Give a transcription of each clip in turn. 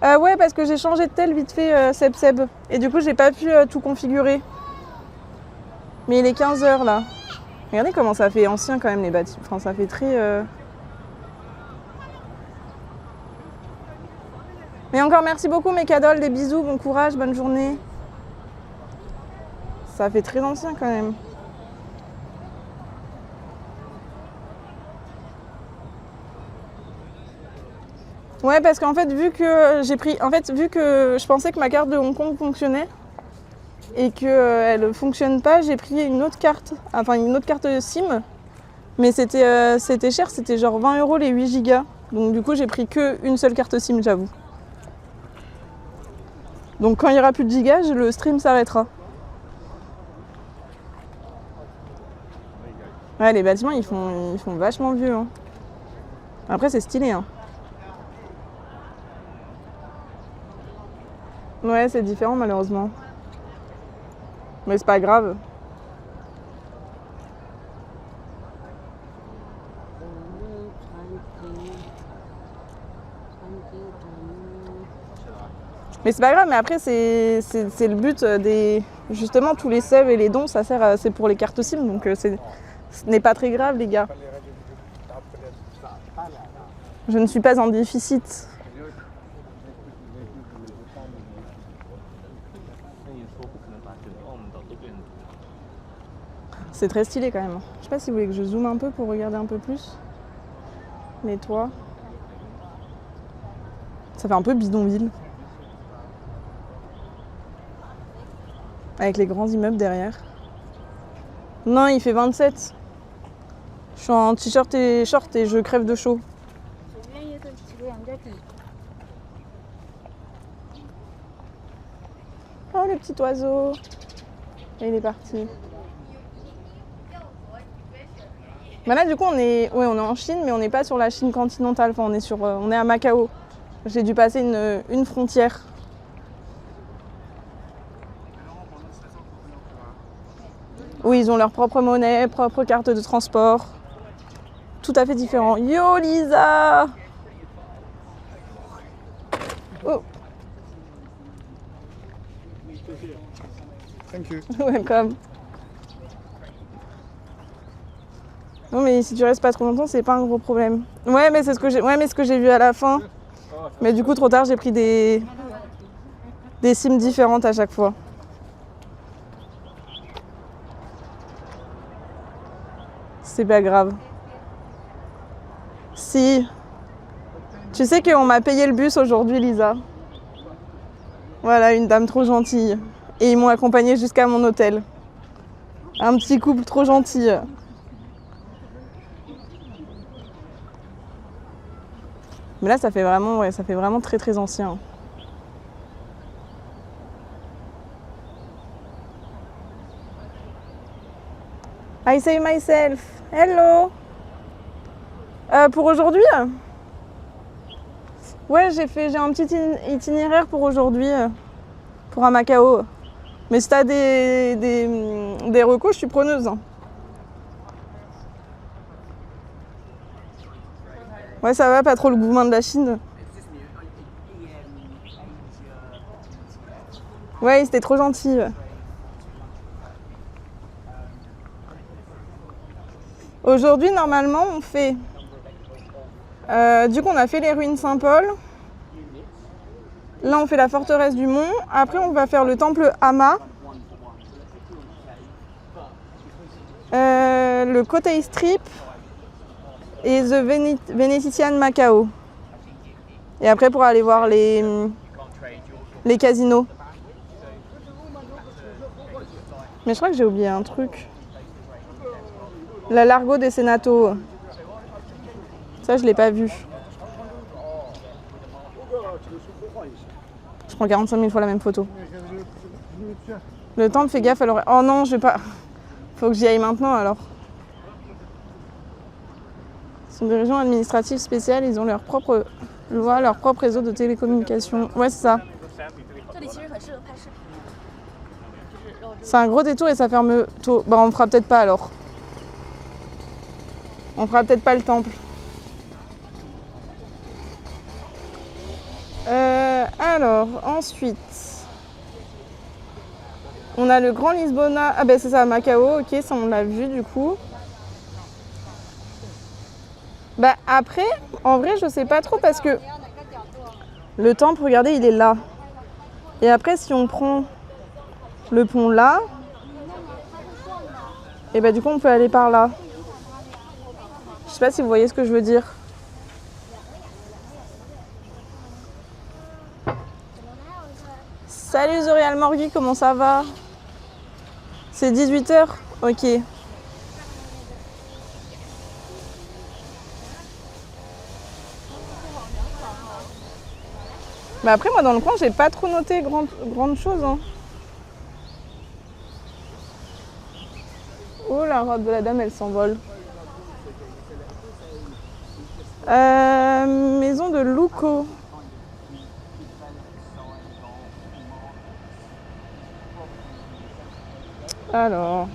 Ouais, parce que j'ai changé de tel vite fait, Seb. Et du coup, j'ai pas pu tout configurer. Mais il est 15h là. Regardez comment ça fait ancien quand même les bâtiments. Enfin, ça fait très... Mais encore merci beaucoup mes cadoles, des bisous, bon courage, bonne journée. Ça fait très ancien quand même. Ouais, parce qu'en fait, vu que je pensais que ma carte de Hong Kong fonctionnait et qu'elle fonctionne pas, j'ai pris une autre carte, enfin une autre carte SIM. Mais c'était cher, c'était genre 20 € les 8 gigas. Donc du coup, j'ai pris qu'une seule carte SIM, j'avoue. Donc quand il n'y aura plus de gigas, le stream s'arrêtera. Ouais, les bâtiments, ils font vachement vieux. Hein. Après, c'est stylé. Hein. Ouais, c'est différent malheureusement. Mais c'est pas grave. Mais c'est pas grave, mais après, c'est le but des... Justement, tous les subs et les dons, c'est pour les cartes SIM, donc ce n'est pas très grave, les gars. Je ne suis pas en déficit. C'est très stylé quand même. Je sais pas si vous voulez que je zoome un peu pour regarder un peu plus. Les toits. Ça fait un peu bidonville. Avec les grands immeubles derrière. Non, il fait 27. Je suis en t-shirt et short et je crève de chaud. Oh, le petit oiseau. Et il est parti. Bah là, du coup, on est en Chine, mais on n'est pas sur la Chine continentale. Enfin, on est à Macao. J'ai dû passer une frontière. Oui, ils ont leur propre monnaie, propre carte de transport. Tout à fait différent. Yo, Lisa! Oh! Thank you. Welcome. Non, mais si tu restes pas trop longtemps, c'est pas un gros problème. Ouais, mais c'est ce que j'ai vu à la fin. Mais du coup, trop tard, j'ai pris des SIM différentes à chaque fois. C'est pas grave. Si. Tu sais qu'on m'a payé le bus aujourd'hui, Lisa. Voilà, une dame trop gentille. Et ils m'ont accompagnée jusqu'à mon hôtel. Un petit couple trop gentil. Mais là, ça fait vraiment très très ancien. I say myself. Hello. Pour aujourd'hui, ouais, j'ai un petit itinéraire pour aujourd'hui, pour un Macao. Mais si t'as des recos, je suis preneuse. Ouais, ça va, pas trop le gouvernement de la Chine. Ouais, c'était trop gentil. Aujourd'hui, normalement, on fait... du coup, on a fait les ruines Saint-Paul. Là, on fait la forteresse du Mont. Après, on va faire le temple Ama. Le Kotei Strip. Et The Venetian Macao. Et après, pour aller voir les casinos. Mais je crois que j'ai oublié un truc. La Largo des Senato. Ça, je l'ai pas vu. Je prends 45 000 fois la même photo. Le temple, fais gaffe à l'oreille. Oh non, je vais pas... Faut que j'y aille maintenant, alors. Ce sont des régions administratives spéciales. Ils ont leur propre loi, leur propre réseau de télécommunications. Ouais, c'est ça. C'est un gros détour et ça ferme tôt. Bah, on fera peut-être pas, alors. On fera peut-être pas le temple. Alors, ensuite, on a le Grand Lisbona. Ah ben c'est ça, Macao, ok, ça on l'a vu du coup. Bah après, en vrai, je sais pas trop parce que le temple, regardez, il est là. Et après, si on prend le pont là, et bah du coup, on peut aller par là. Je sais pas si vous voyez ce que je veux dire. Salut Zorial Morgui, comment ça va? C'est 18h? Ok. Bah après, moi dans le coin, j'ai pas trop noté grande chose. Hein. Oh, la robe de la dame, elle s'envole. Maison de Luco. Alors.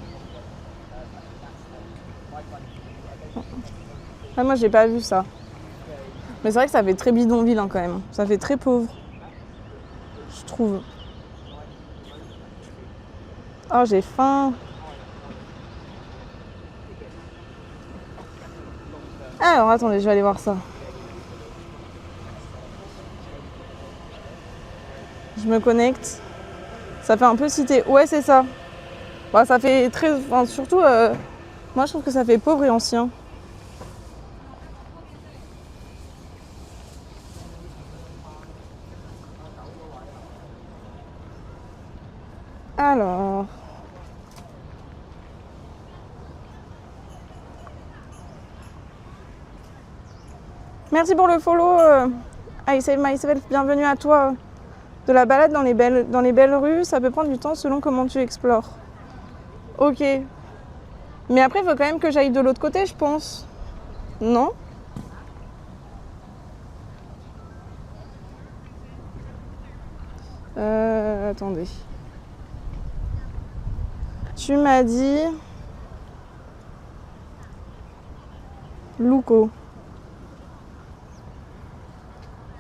Ah, moi, j'ai pas vu ça. Mais c'est vrai que ça fait très bidonville hein, quand même. Ça fait très pauvre. Je trouve. Oh, j'ai faim. Alors, attendez, je vais aller voir ça. Je me connecte. Ça fait un peu cité. Ouais, c'est ça. Bah, ça fait très... Enfin, surtout, moi, je trouve que ça fait pauvre et ancien. Alors... Merci pour le follow, I Save Myself. Bienvenue à toi. De la balade dans les belles rues, ça peut prendre du temps selon comment tu explores. Ok. Mais après, il faut quand même que j'aille de l'autre côté, je pense. Non? Attendez. Tu m'as dit... Luco.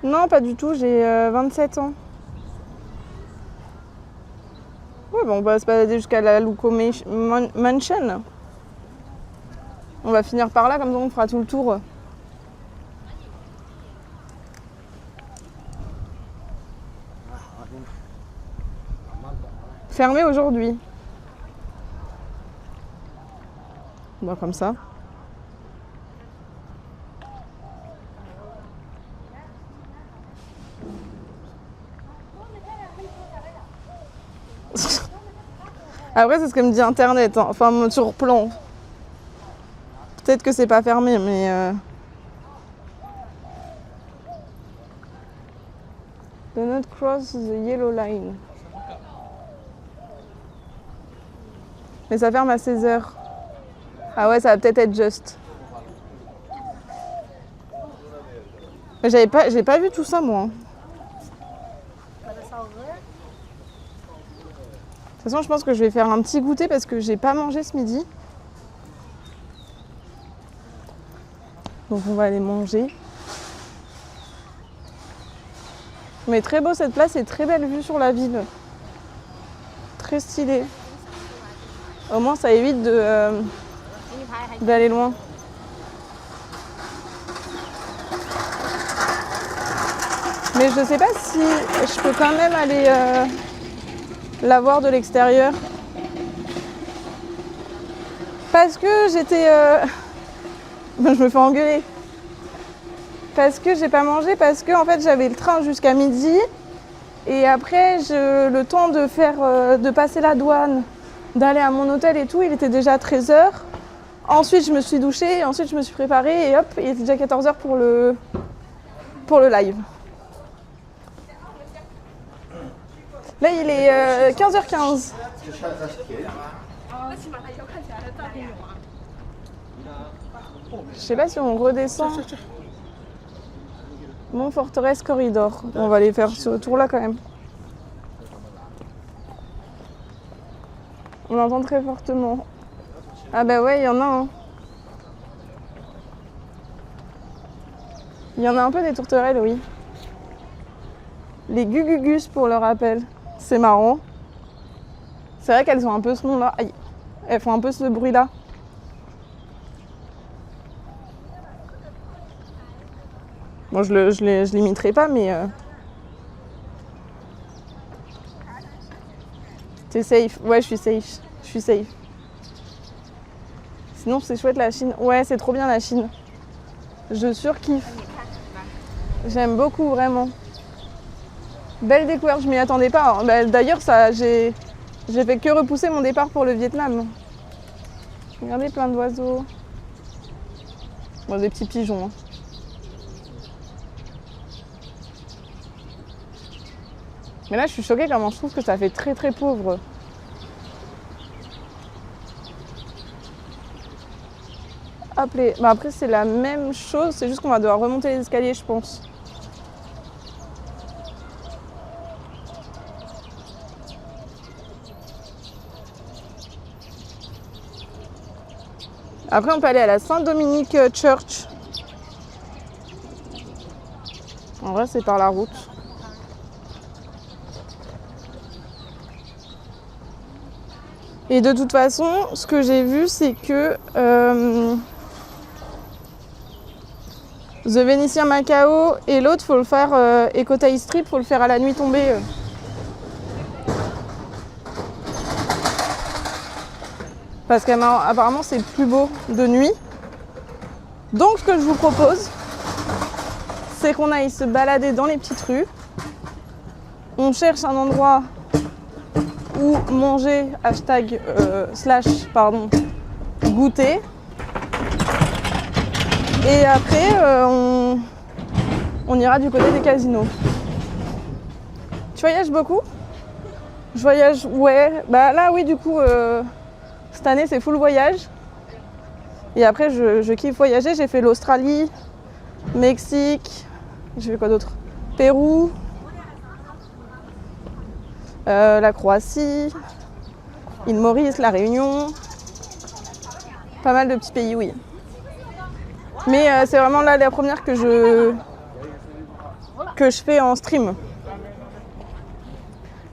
Non, pas du tout, j'ai 27 ans. Ouais, bon, on va se balader jusqu'à la Luco Mansion. On va finir par là, comme ça on fera tout le tour. Fermé aujourd'hui. Bon, comme ça. Après, c'est ce que me dit Internet. Hein. Enfin, sur plan. Peut-être que c'est pas fermé, mais... Do not cross the yellow line. Mais ça ferme à 16h. Ah ouais, ça va peut-être être juste. Mais j'ai pas vu tout ça, moi. De toute façon, je pense que je vais faire un petit goûter parce que j'ai pas mangé ce midi. Donc on va aller manger. Mais très beau cette place et très belle vue sur la ville. Très stylé. Au moins ça évite d'aller loin. Mais je sais pas si je peux quand même aller la voir de l'extérieur. Parce que j'étais... je me fais engueuler. Parce que j'ai pas mangé, parce que en fait j'avais le train jusqu'à midi. Et après, le temps de de passer la douane, d'aller à mon hôtel et tout, il était déjà 13h. Ensuite, je me suis douchée, ensuite je me suis préparée et hop, il était déjà 14h pour le live. Là, il est 15h15. Je sais pas si on redescend. Mont Forteresse Corridor. On va aller faire ce tour-là quand même. On entend très fortement. Ah bah ouais, il y en a un. Il y en a un peu des tourterelles, oui. Les Gugugus pour le rappel. C'est marrant. C'est vrai qu'elles ont un peu ce nom-là. Aïe. Elles font un peu ce bruit-là. Bon, je l'imiterai pas, mais... T'es safe. Ouais, je suis safe. Je suis safe. Sinon, c'est chouette la Chine. Ouais, c'est trop bien la Chine. Je surkiffe. J'aime beaucoup, vraiment. Belle découverte, je m'y attendais pas. Bah, d'ailleurs, j'ai fait que repousser mon départ pour le Vietnam. Regardez, plein d'oiseaux. Bon, des petits pigeons. Hein. Mais là, je suis choquée comment je trouve que ça fait très très pauvre. Bah après, c'est la même chose, c'est juste qu'on va devoir remonter les escaliers, je pense. Après, on peut aller à la Saint-Dominique Church. En vrai, c'est par la route. Et de toute façon, ce que j'ai vu, c'est que The Venetian Macao et l'autre, faut le faire, et Cotai Strip, faut le faire à la nuit tombée. Parce qu'apparemment, c'est plus beau de nuit. Donc, ce que je vous propose, c'est qu'on aille se balader dans les petites rues. On cherche un endroit où manger, goûter. Et après, on ira du côté des casinos. Tu voyages beaucoup? Je voyage, ouais. Bah là, oui, du coup, cette année, c'est full voyage. Et après, je kiffe voyager. J'ai fait l'Australie, Mexique, j'ai fait quoi d'autre? Pérou, la Croatie, île Maurice, la Réunion. Pas mal de petits pays, oui. Mais c'est vraiment là la première que je fais en stream.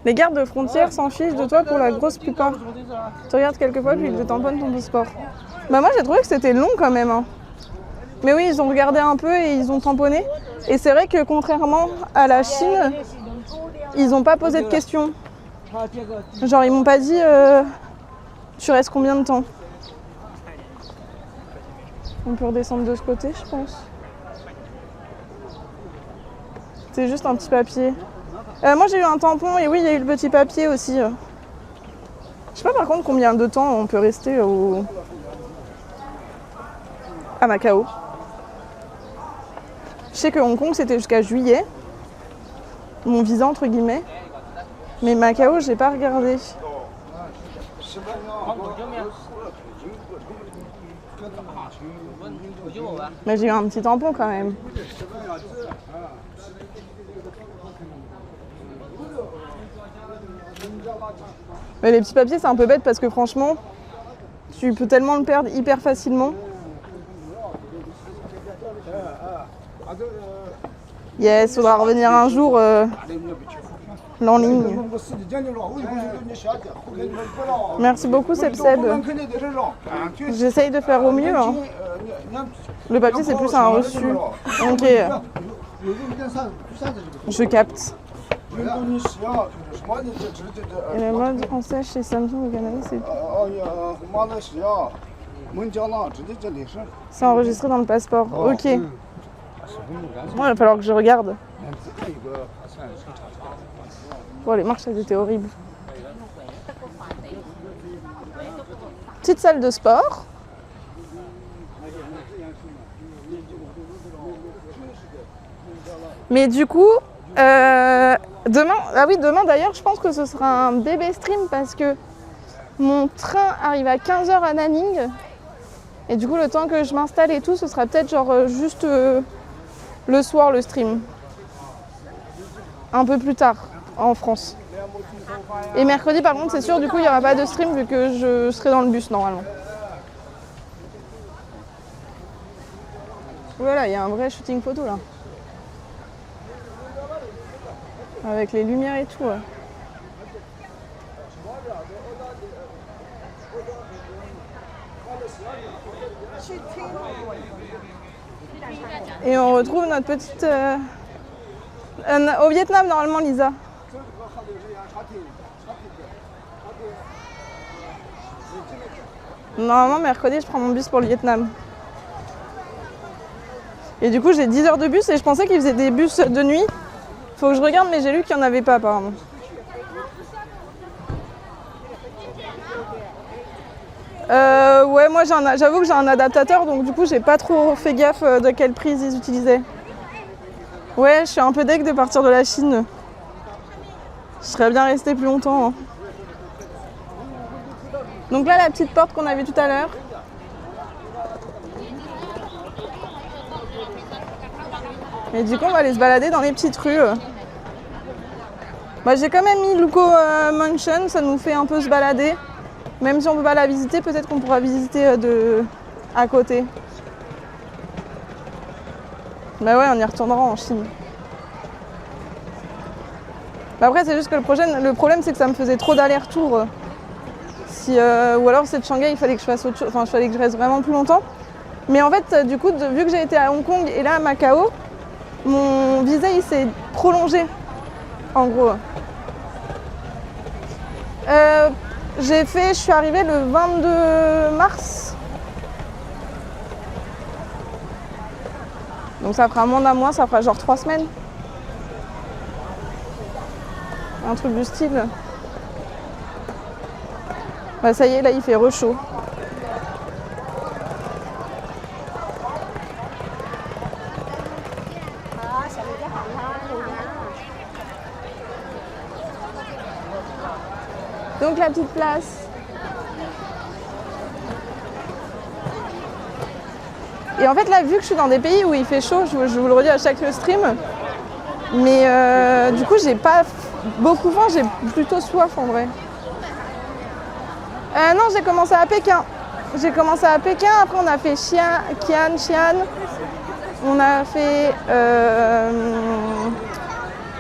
Les gardes de frontières s'en fichent de toi pour la grosse plupart. Tu regardes quelquefois puis ils te tamponnent ton passeport. Bah moi j'ai trouvé que c'était long quand même. Hein. Mais oui, ils ont regardé un peu et ils ont tamponné. Et c'est vrai que contrairement à la Chine, ils n'ont pas posé de questions. Genre ils m'ont pas dit tu restes combien de temps. On peut redescendre de ce côté, je pense. C'est juste un petit papier. Moi j'ai eu un tampon et oui il y a eu le petit papier aussi. Je sais pas par contre combien de temps on peut rester à Macao. Je sais que Hong Kong c'était jusqu'à juillet. Mon visa entre guillemets. Mais Macao j'ai pas regardé. Mais j'ai eu un petit tampon quand même. Mais les petits papiers c'est un peu bête parce que franchement tu peux tellement le perdre hyper facilement. Yes, faudra revenir un jour en ligne. Merci beaucoup Seb. J'essaye de faire au mieux. Hein. Le papier c'est plus un reçu. Ok. Je capte. Et le mode français chez Samsung au Canada, c'est enregistré dans le passeport. Ok. Bon, il va falloir que je regarde. Bon, les marches, elles étaient horribles. Petite salle de sport. Mais du coup, demain d'ailleurs, je pense que ce sera un bébé stream parce que mon train arrive à 15h à Nanning. Et du coup, le temps que je m'installe et tout, ce sera peut-être genre juste le soir le stream. Un peu plus tard, en France. Et mercredi, par contre, c'est sûr, du coup, il n'y aura pas de stream vu que je serai dans le bus normalement. Voilà, il y a un vrai shooting photo là. Avec les lumières et tout. Et on retrouve notre petite... au Vietnam, normalement, Lisa. Normalement, mercredi, je prends mon bus pour le Vietnam. Et du coup, j'ai 10 heures de bus et je pensais qu'ils faisaient des bus de nuit. Faut que je regarde, mais j'ai lu qu'il n'y en avait pas, apparemment. Ouais, moi, j'avoue que j'ai un adaptateur, donc du coup, j'ai pas trop fait gaffe de quelle prise ils utilisaient. Ouais, je suis un peu deg de partir de la Chine. Je serais bien restée plus longtemps. Hein. Donc là, la petite porte qu'on a vue tout à l'heure. Et du coup, on va aller se balader dans les petites rues. Bah, j'ai quand même mis Luko Mansion, ça nous fait un peu se balader. Même si on ne peut pas la visiter, peut-être qu'on pourra visiter à côté. Bah ouais, on y retournera en Chine. Bah après, c'est juste que le problème, c'est que ça me faisait trop d'allers-retours. Ou alors, c'est de Shanghai, il fallait que je fasse autre chose. Enfin, il fallait que je reste vraiment plus longtemps. Mais en fait, du coup, vu que j'ai été à Hong Kong et là à Macao, mon visa, il s'est prolongé, en gros. Je suis arrivée le 22 mars. Donc ça fera moins d'un mois, ça fera genre 3 semaines. Un truc du style. Bah ça y est, là il fait re-chaud. Donc la petite place. Et en fait là, vu que je suis dans des pays où il fait chaud, je vous le redis à chaque stream, mais du coup j'ai pas beaucoup faim, j'ai plutôt soif en vrai. Non, j'ai commencé à Pékin. Après on a fait Xi'an, on a fait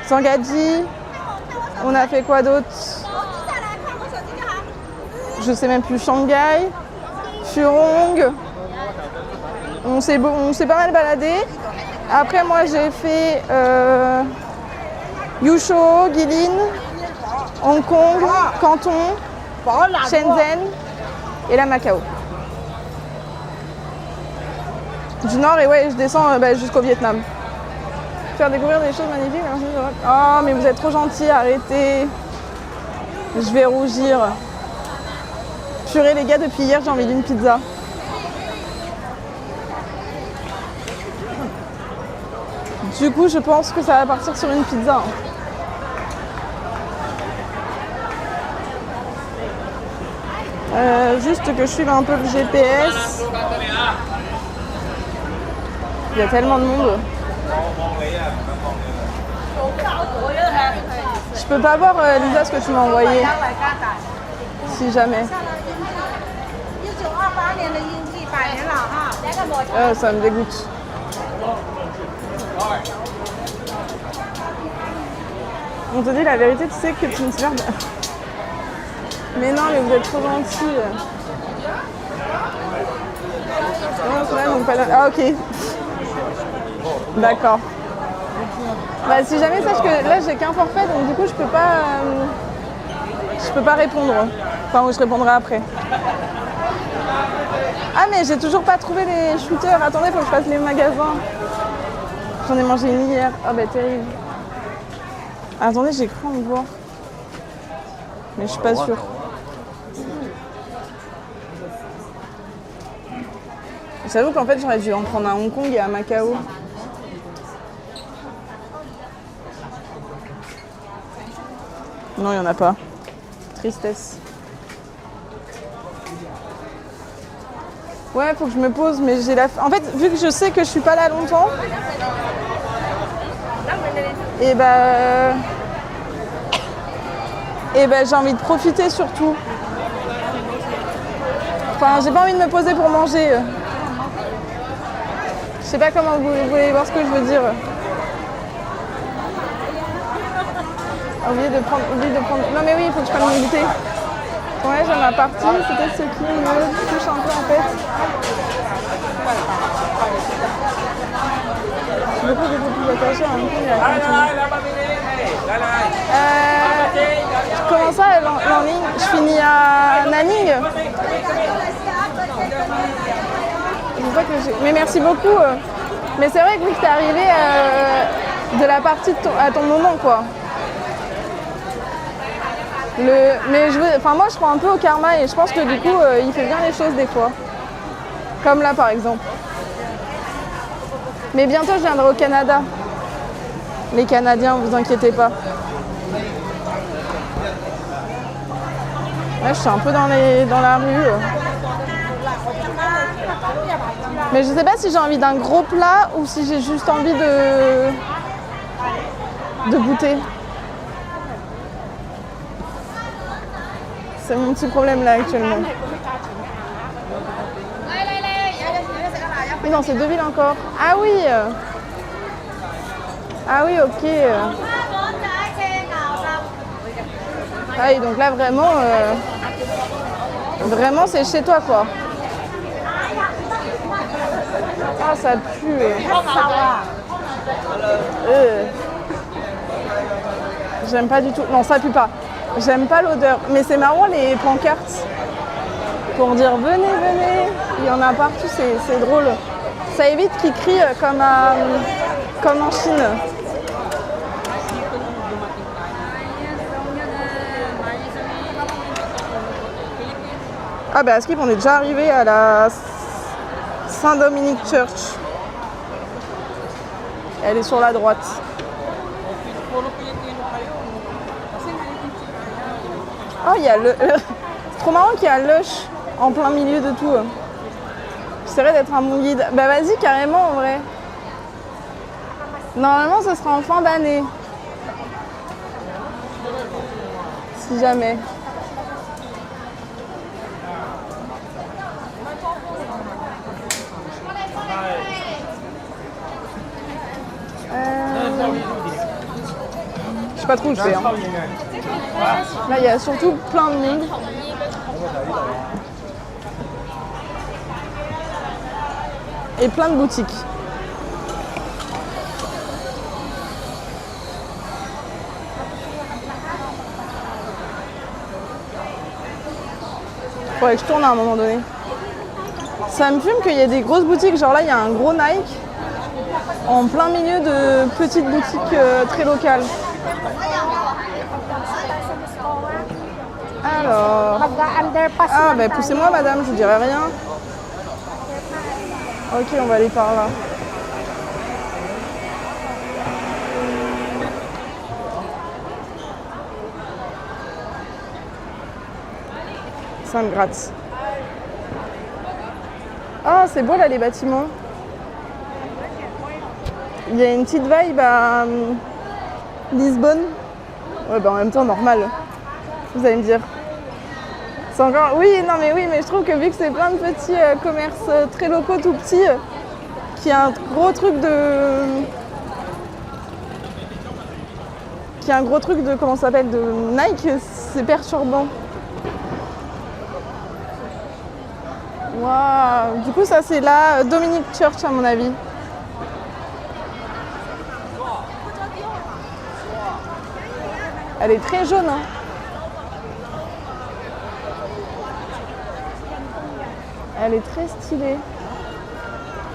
Zhangjiaji, on a fait quoi d'autre? Je sais même plus, Shanghai, Furong. On s'est pas mal baladé. Après moi j'ai fait Yuzhou, Guilin, Hong Kong, Canton, Shenzhen et là Macao. Du nord et ouais je descends jusqu'au Vietnam. Faire découvrir des choses magnifiques. Oh mais vous êtes trop gentils, arrêtez. Je vais rougir. Purée les gars, depuis hier j'ai envie d'une pizza. Du coup je pense que ça va partir sur une pizza. Juste que je suive un peu le GPS. Il y a tellement de monde. Je peux pas voir Lisa ce que tu m'as envoyé. Si jamais. Ça me dégoûte. On te dit la vérité, tu sais que tu me sers. Mais non, mais vous êtes trop gentils. Non, c'est vrai, donc pas... Ah ok. D'accord. Bah, si jamais, sache que là j'ai qu'un forfait, donc du coup je peux pas répondre. Enfin, je répondrai après. Ah mais j'ai toujours pas trouvé les shooters. Attendez, faut que je fasse les magasins. J'en ai mangé une hier. Ah bah terrible. Attendez, j'ai cru en voir. Mais je suis pas sûre. J'avoue qu'en fait j'aurais dû en prendre à Hong Kong et à Macao. Non, il n'y en a pas. Tristesse. Ouais, faut que je me pose, mais j'ai la... En fait, vu que je sais que je suis pas là longtemps, et j'ai envie de profiter surtout. Enfin, j'ai pas envie de me poser pour manger. Je sais pas comment vous voulez voir ce que je veux dire. Oublié de prendre. Non mais oui, il faut que je prenne mon goûter. Ouais, j'aime la partie, c'était ce qui me touche un peu en fait. Beaucoup plus attaché à un coup, il a comment ça, Lanling? Je finis à Nanning. Mais merci beaucoup. Mais c'est vrai que oui, que t'es arrivé de la partie à ton moment, quoi. Mais moi, je crois un peu au karma et je pense que du coup, il fait bien les choses des fois. Comme là, par exemple. Mais bientôt, je viendrai au Canada. Les Canadiens, vous inquiétez pas. Là, je suis un peu dans la rue. Mais je sais pas si j'ai envie d'un gros plat ou si j'ai juste envie de goûter. C'est mon petit problème là actuellement. Oui, non, c'est 2 villes encore. Ah oui. Ah oui, ok. Ah oui, donc là vraiment c'est chez toi quoi. Ah, ça pue. J'aime pas du tout. Non, ça pue pas. J'aime pas l'odeur. Mais c'est marrant les pancartes. Pour dire venez, venez. Il y en a partout, c'est drôle. Ça évite qu'ils crient comme en Chine. Ah bah à Skip, on est déjà arrivé à la Saint-Dominique Church. Elle est sur la droite. Oh, il y a c'est trop marrant qu'il y a Lush en plein milieu de tout. J'essaierai d'être un bon guide. Bah vas-y, carrément en vrai. Normalement, ce sera en fin d'année. Si jamais. Je sais pas trop où je vais. Hein. Là, il y a surtout plein de monde. Et plein de boutiques. Faudrait que je tourne à un moment donné. Ça me fume qu'il y ait des grosses boutiques. Genre là, il y a un gros Nike en plein milieu de petites boutiques très locales. Alors... Ah, bah poussez-moi, madame, je vous dirai rien. Ok, on va aller par là. Ça me gratte. Ah, c'est beau là les bâtiments. Il y a une petite vibe à Lisbonne. Ouais, bah en même temps, normal. Vous allez me dire. C'est encore... Oui, non mais oui, mais je trouve que vu que c'est plein de petits commerces très locaux, tout petits, qu'il y a un gros truc de... comment ça s'appelle, de Nike, c'est perturbant. Waouh. Du coup, ça c'est la Dominique Church à mon avis. Elle est très jaune, hein. Elle est très stylée.